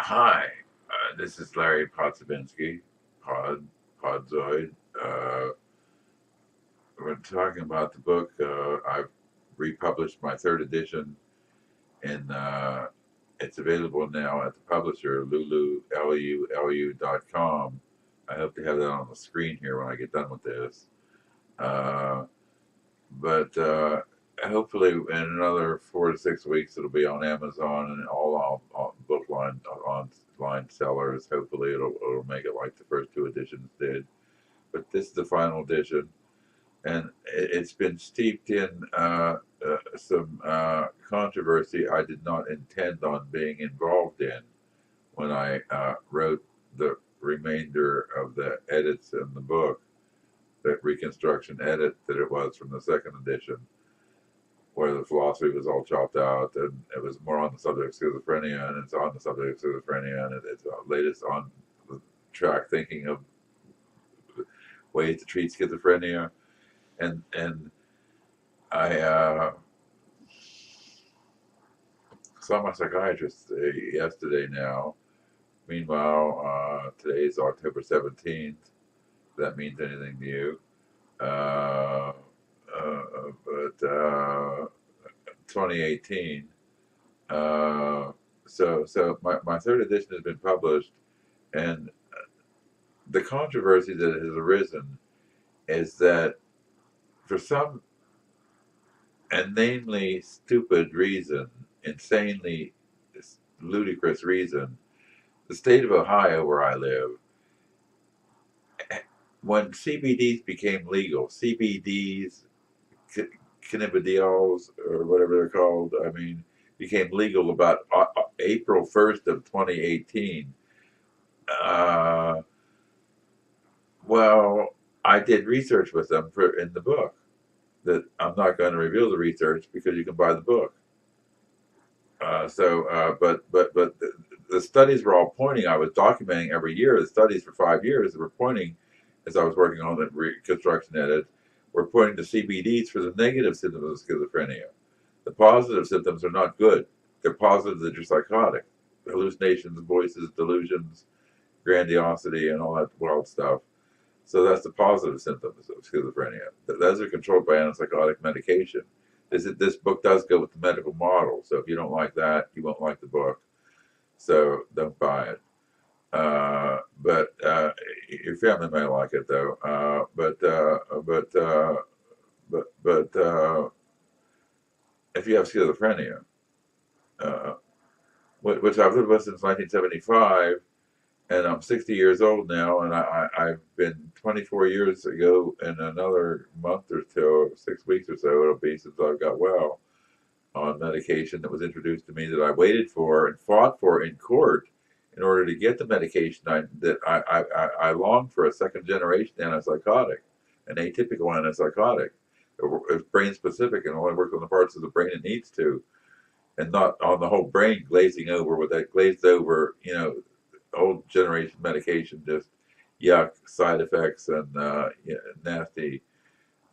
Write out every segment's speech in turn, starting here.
Hi, this is Larry Podsobinski, Podzoid. Uh, we're talking about the book. I've republished my third edition, and it's available now at the publisher, lulu.com. I hope to have that on the screen here when I get done with this. Uh, but hopefully, in another 4 to 6 weeks, it'll be on Amazon and all on book line sellers. Hopefully, it'll make it like the first two editions did. But this is the final edition, and it's been steeped in some controversy I did not intend on being involved in when I wrote the remainder of the edits in the book, that reconstruction edit that it was from the second edition, where the philosophy was all chopped out, and it was more on the subject of schizophrenia, and it's on the subject of schizophrenia, and it's latest on the track thinking of ways to treat schizophrenia, and I saw my psychiatrist yesterday now. Meanwhile, today is October 17th. If that means anything to you. But 2018. So my third edition has been published, and the controversy that has arisen is that for some inanely stupid reason, insanely ludicrous reason, the state of Ohio, where I live, when CBDs became legal, CBDs, cannabidiols, or whatever they're called, I mean, became legal about April 1st of 2018. Uh, well, I did research with them in the book. That I'm not going to reveal the research because you can buy the book. But the studies were all pointing. I was documenting every year the studies for 5 years that were pointing, as I was working on the reconstruction edit, were pointing to CBDs for the negative symptoms of schizophrenia. The positive symptoms are not good. They're positive that you're psychotic, hallucinations, voices, delusions, grandiosity, and all that wild stuff. So that's the positive symptoms of schizophrenia. Those are controlled by antipsychotic medication. This book does go with the medical model, so if you don't like that, you won't like the book. So don't buy it. But your family may like it though. But if you have schizophrenia, uh, which I've lived with since 1975, and I'm 60 years old now, and I've been 24 years ago in another month or two, 6 weeks or so, it'll be since I got well on medication that was introduced to me that I waited for and fought for in court in order to get the medication I longed for, a second generation antipsychotic, an atypical antipsychotic. It's brain specific and only works on the parts of the brain it needs to, and not on the whole brain glazing over with that glazed over, old generation medication, just yuck, side effects, and nasty,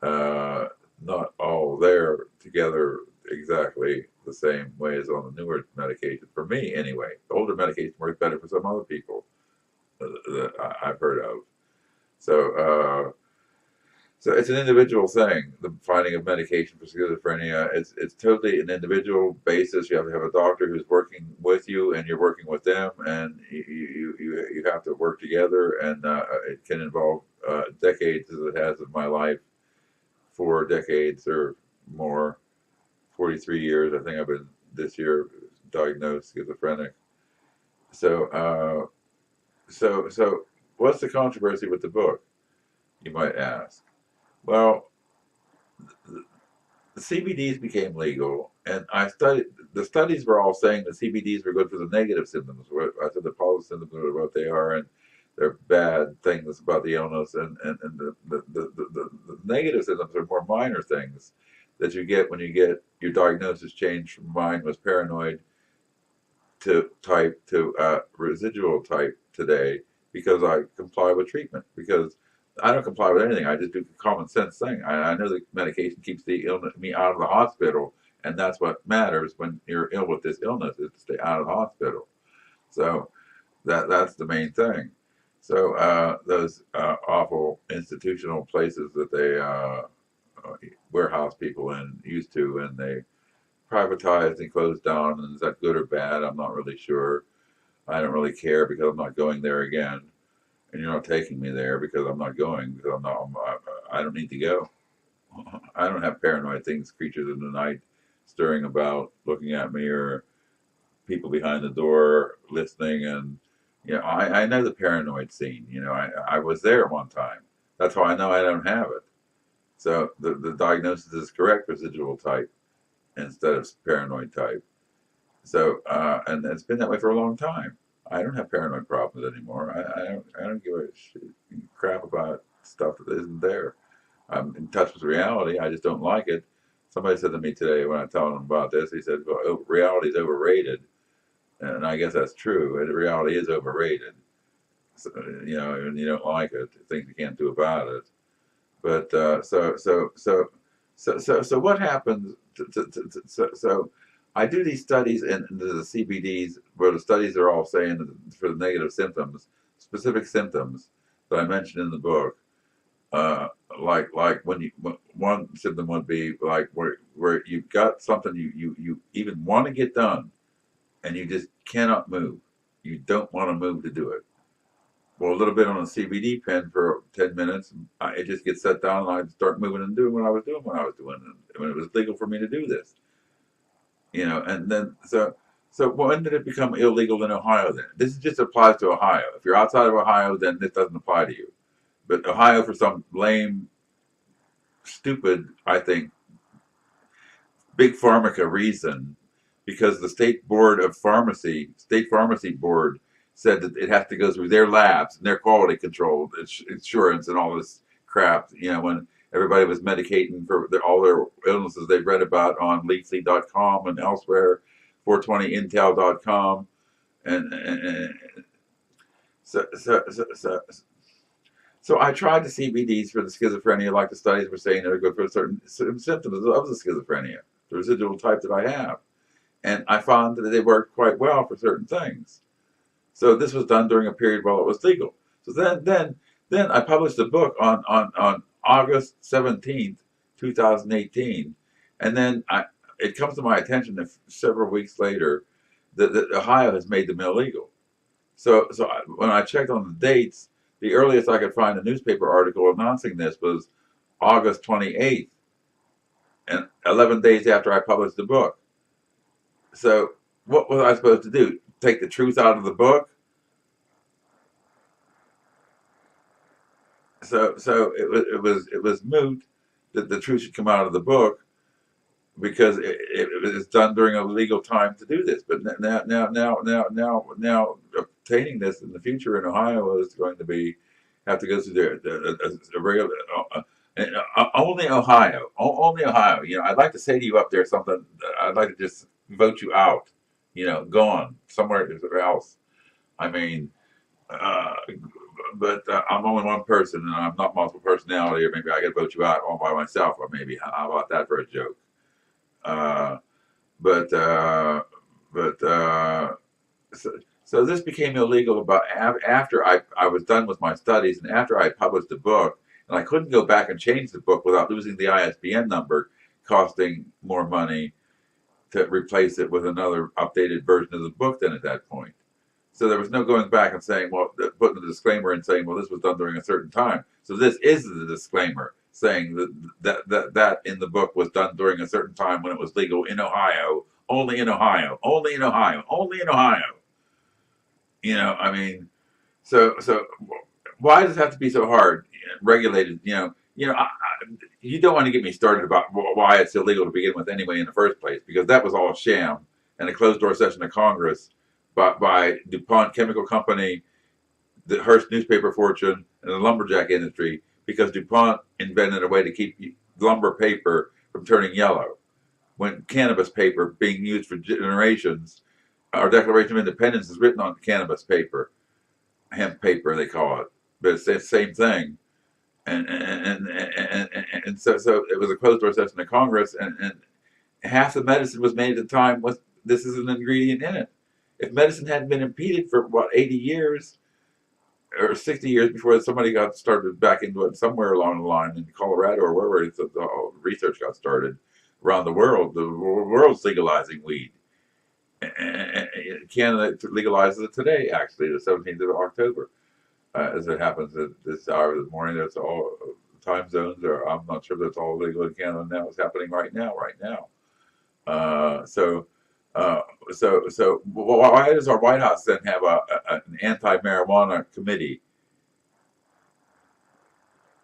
not all there together exactly the same way as on the newer medication. For me, anyway, the older medication works better for some other people that I've heard of. So, so it's an individual thing. The finding of medication for schizophrenia, it's totally an individual basis. You have to have a doctor who's working with you, and you're working with them, and you have to work together. And it can involve decades, as it has in my life, 4 decades or more, 43 years. I think I've been this year diagnosed schizophrenic. So, so what's the controversy with the book? You might ask. Well, the CBDs became legal, and I studied. The studies were all saying the CBDs were good for the negative symptoms. I said the positive symptoms are what they are, and they're bad things about the illness, and the negative symptoms are more minor things that you get when you get your diagnosis changed from mine was paranoid to residual type today, because I comply with treatment, because I don't comply with anything. I just do the common sense thing. I know that medication keeps me out of the hospital, and that's what matters when you're ill with this illness, is to stay out of the hospital. So That's the main thing. So those awful institutional places that they warehouse people in used to, and they privatized and closed down. And is that good or bad? I'm not really sure. I don't really care because I'm not going there again, and you're not taking me there because I'm not going because I'm not. I don't need to go. I don't have paranoid things, creatures in the night, stirring about, looking at me, or people behind the door listening. And I know the paranoid scene. I was there one time. That's how I know I don't have it. So the diagnosis is correct, residual type instead of paranoid type. So and it's been that way for a long time. I don't have paranoid problems anymore. I don't give a crap about stuff that isn't there. I'm in touch with reality. I just don't like it. Somebody said to me today when I told them about this, he said, well, reality is overrated. And I guess that's true. And reality is overrated. So, and you don't like it, things you can't do about it. But so what happens? So I do these studies in the CBDs where the studies are all saying that for the negative symptoms, specific symptoms that I mentioned in the book. Uh, like one symptom would be like where you've got something you even want to get done and you just cannot move. You don't want to move to do it. Well, a little bit on a CBD pen for 10 minutes, it just gets set down and I start moving and doing what I was doing when I was doing it, when it was legal for me to do this. And then, so when did it become illegal in Ohio then? This just applies to Ohio. If you're outside of Ohio, then this doesn't apply to you. But Ohio, for some lame, stupid, I think, big pharmaca reason, because the state pharmacy board said that it has to go through their labs and their quality control insurance and all this crap. When everybody was medicating for all their illnesses they've read about on leafly.com and elsewhere, 420intel.com. And so I tried the CBDs for the schizophrenia, like the studies were saying that are good for certain symptoms of the schizophrenia, the residual type that I have. And I found that they worked quite well for certain things. So this was done during a period while it was legal. So then I published a book on August 17th, 2018, and then it comes to my attention that several weeks later that Ohio has made them illegal. So when I checked on the dates, the earliest I could find a newspaper article announcing this was August 28th, and 11 days after I published the book. So what was I supposed to do? Take the truth out of the book? So it was moot that the truth should come out of the book because it was done during a legal time to do this. But now obtaining this in the future in Ohio is going to be have to go through the regular. Only Ohio, only Ohio. I'd like to say to you up there something. I'd like to just vote you out. Gone somewhere else. I mean, uh, but I'm only one person, and I'm not multiple personality. Or maybe I could vote you out all by myself. Or maybe how about that for a joke? Uh, but uh, but so this became illegal about after I was done with my studies and after I published the book, and I couldn't go back and change the book without losing the ISBN number, costing more money to replace it with another updated version of the book then at that point. So there was no going back and saying, well, putting the disclaimer and saying, well, this was done during a certain time. So this is the disclaimer saying that in the book was done during a certain time when it was legal in Ohio, only in Ohio, only in Ohio, only in Ohio. I mean, so why does it have to be so hard? Regulated, you don't want to get me started about why it's illegal to begin with anyway in the first place, because that was all a sham and a closed door session of Congress by DuPont Chemical Company, the Hearst newspaper fortune, and the lumberjack industry, because DuPont invented a way to keep lumber paper from turning yellow. When cannabis paper, being used for generations, our Declaration of Independence is written on cannabis paper, hemp paper they call it, but it's the same thing. And so it was a closed door session of Congress, and half the medicine was made at the time with this is an ingredient in it. If medicine hadn't been impeded for what 80 years or 60 years before somebody got started back into it somewhere along the line in Colorado or wherever the research got started around the world's legalizing weed. Canada legalizes it today, actually, the 17th of October. As it happens at this hour of the morning, that's all time zones, or I'm not sure if that's all legal in Canada now. It's happening right now, Uh, so, uh, so why does our White House then have an anti-marijuana committee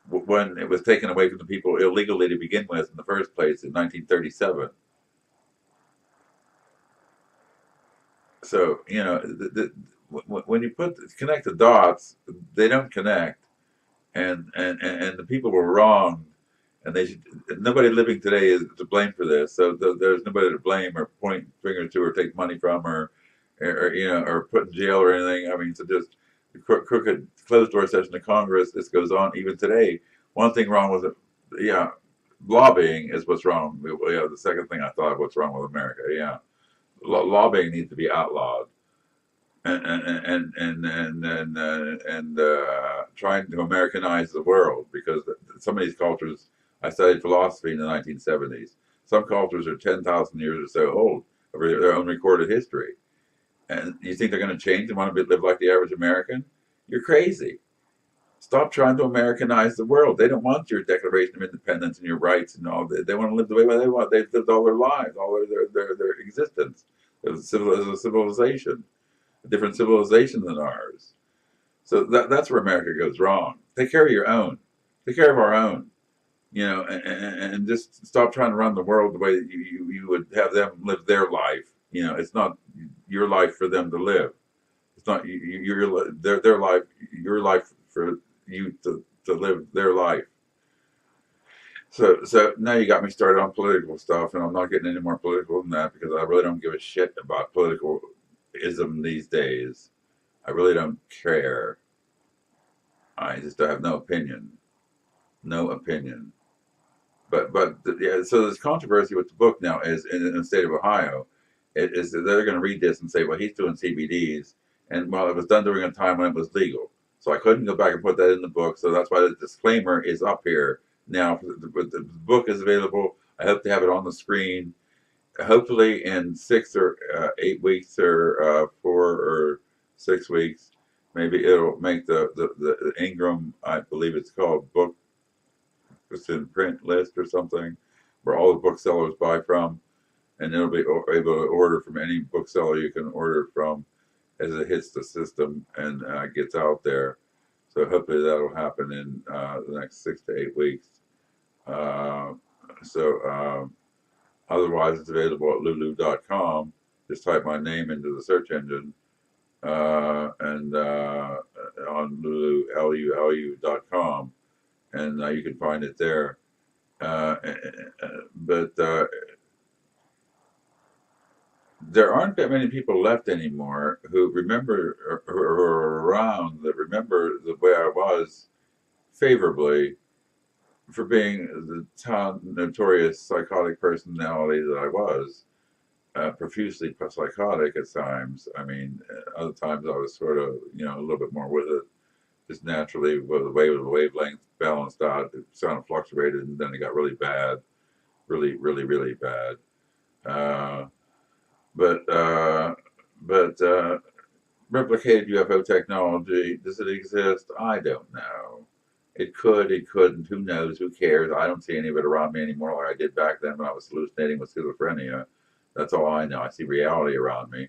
when it was taken away from the people illegally to begin with in the first place in 1937? So when you connect the dots, they don't connect, and the people were wrong, and they should, nobody living today is to blame for this. So there's nobody to blame or point fingers to or take money from or put in jail or anything. I mean, so just crooked closed door session of Congress. This goes on even today. One thing wrong with it, yeah, lobbying is what's wrong. Yeah, the second thing I thought of what's wrong with America. Yeah, lobbying needs to be outlawed and trying to Americanize the world because some of these cultures. I studied philosophy in the 1970s. Some cultures are 10,000 years or so old of their own recorded history, and you think they're going to change and want to live like the average American? You're crazy. Stop trying to Americanize the world. They don't want your Declaration of Independence and your rights and all that. They want to live the way they want. They've lived all their lives, all their existence as a civilization, a different civilization than ours. So that's where America goes wrong. Take care of your own. Take care of our own. And just stop trying to run the world the way that you would have them live their life. It's not your life for them to live. It's not their life, your life for you to live their life. So now you got me started on political stuff, and I'm not getting any more political than that because I really don't give a shit about political ism these days. I really don't care. I just have no opinion. No opinion. But yeah, so this controversy with the book now is in the state of Ohio. It is that they're going to read this and say, well, he's doing CBDs, and well, it was done during a time when it was legal. So I couldn't go back and put that in the book. So that's why the disclaimer is up here now. The book is available. I hope to have it on the screen. Hopefully in 6 or 8 weeks or 4 or 6 weeks, maybe it'll make the Ingram, I believe it's called, book just in print list or something where all the booksellers buy from, and it'll be able to order from any bookseller you can order from as it hits the system and gets out there. So hopefully that'll happen in the next 6 to 8 weeks. Uh, so otherwise, it's available at lulu.com. Just type my name into the search engine and on lulu.com, and you can find it there. But there aren't that many people left anymore who remember or are around that remember the way I was favorably for being the notorious psychotic personality that I was, profusely psychotic at times. I mean, other times I was sort of, a little bit more with it, just naturally, with the way the wavelength balanced out. It sound fluctuated, and then it got really bad, really, really, really bad. Uh, but uh, but replicated UFO technology, does it exist? I don't know. It could, it couldn't. Who knows? Who cares? I don't see any of it around me anymore like I did back then when I was hallucinating with schizophrenia. That's all I know. I see reality around me,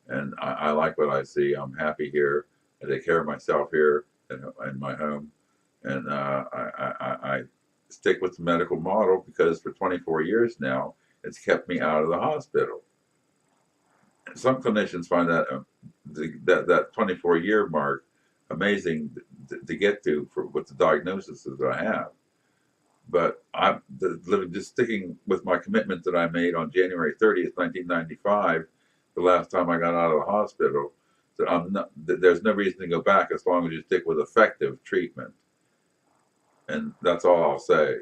and I like what I see. I'm happy here. I take care of myself here in my home, and I stick with the medical model because for 24 years now, it's kept me out of the hospital. Some clinicians find that 24-year mark amazing to get to for with the diagnosis that I have. But I'm just sticking with my commitment that I made on January 30th, 1995, the last time I got out of the hospital. There's no reason to go back as long as you stick with effective treatment. And that's all I'll say.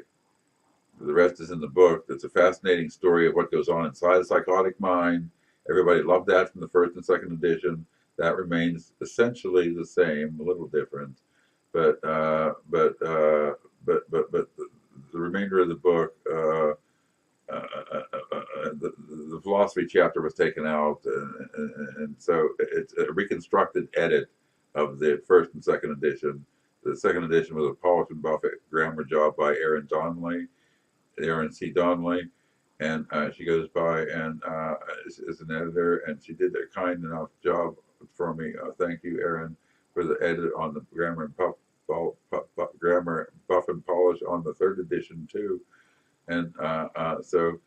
The rest is in the book. It's a fascinating story of what goes on inside the psychotic mind Everybody loved that from the first and second edition. That remains essentially the same, a little different, but the remainder of the book, the philosophy chapter was taken out, and so it's a reconstructed edit of the first and second edition. The second edition was a polished and buffet grammar job by Erin C. Donnelly, and she goes by and is an editor, and she did a kind enough job for me. Thank you, Erin, for the edit on the grammar buff and polish on the third edition too. And so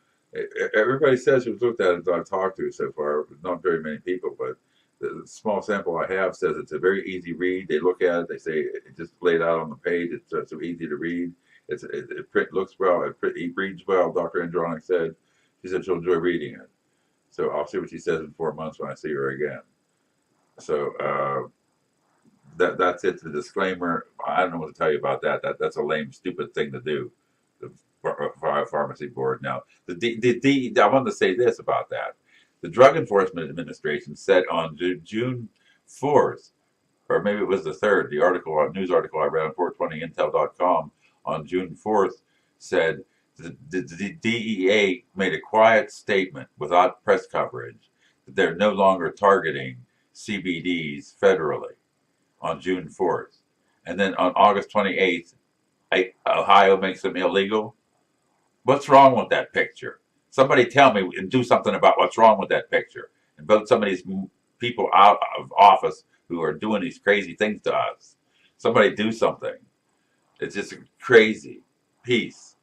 everybody says who's looked at it that I've talked to so far, not very many people, but the small sample I have says it's a very easy read. They look at it, they say it just laid out on the page. It's so easy to read. It looks well. It reads well. Dr. Andronic said. She said she'll enjoy reading it. So I'll see what she says in 4 months when I see her again. So that's it. The disclaimer. I don't know what to tell you about that. That's a lame, stupid thing to do. The pharmacy board. Now, I want to say this about that. The Drug Enforcement Administration said on June 4th, or maybe it was the 3rd, the news article I read on 420intel.com on June 4th said the DEA made a quiet statement without press coverage that they're no longer targeting CBDs federally on June 4th. And then on August 28th, Ohio makes them illegal. What's wrong with that picture? Somebody tell me and do something about what's wrong with that picture and vote some of these people out of office who are doing these crazy things to us. Somebody do something. It's just crazy. Peace.